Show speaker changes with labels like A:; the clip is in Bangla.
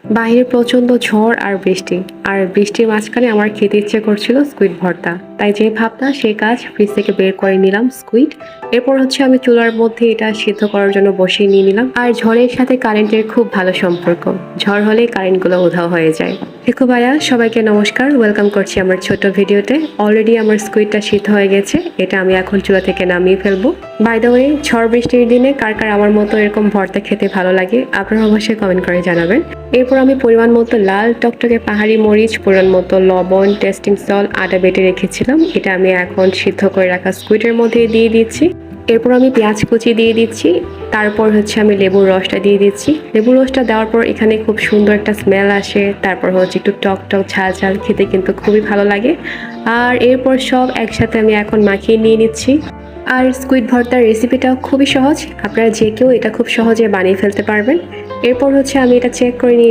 A: বাইরে প্রচন্ড ঝড় আর বৃষ্টি, আর বৃষ্টির মাঝখানে আমার খেতে ইচ্ছে করছিল স্কুইড ভর্তা। তাই যে ভাবনা সেই কাজ, ফ্রিজ থেকে বের করে নিলাম স্কুইড। এরপর হচ্ছে আমি চুলার মধ্যে এটা সিদ্ধ করার জন্য বসিয়ে নিয়ে নিলাম। আর ঝড়ের সাথে কারেন্টের খুব ভালো সম্পর্ক, ঝড় হলে কারেন্টগুলো উধাও হয়ে যায়। দেখো ভাইয়া, সবাইকে নমস্কার, ওয়েলকাম করছি আমার ছোট ভিডিওতে। অলরেডি আমার স্কুইডটা সিদ্ধ হয়ে গেছে, এটা আমি এখন চুলা থেকে নামিয়ে ফেলবো। বাই দ্য ওয়ে, ঝড় বৃষ্টির দিনে কার কার আমার মতো এরকম ভর্তা খেতে ভালো লাগে আপনারা অবশ্যই কমেন্ট করে জানাবেন। এরপর আমি পরিমাণ মতো লাল টকটকে পাহাড়ি মরিচ, পরিমাণ মতো লবণ, টেস্টিং সল্ট, আদা বেটে রেখেছিলাম, এটা আমি এখন সিদ্ধ করে রাখা স্কুইডের মধ্যে দিয়ে দিচ্ছি। এরপর আমি পেঁয়াজ কুচি দিয়ে দিচ্ছি, তারপর হচ্ছে আমি লেবুর রসটা দিয়ে দিচ্ছি। লেবুর রসটা দেওয়ার পর এখানে খুব সুন্দর একটা স্মেল আসে, তারপর হচ্ছে একটু টক টক ঝাল ঝাল, খেতে কিন্তু খুবই ভালো লাগে। আর এরপর সব একসাথে আমি এখন মাখিয়ে নিয়ে নিচ্ছি। আর স্কুইড ভর্তার রেসিপিটাও খুবই সহজ, আপনারা যে কেউ এটা খুব সহজে বানিয়ে ফেলতে পারবেন। এরপর হচ্ছে আমি এটা চেক করে নিয়ে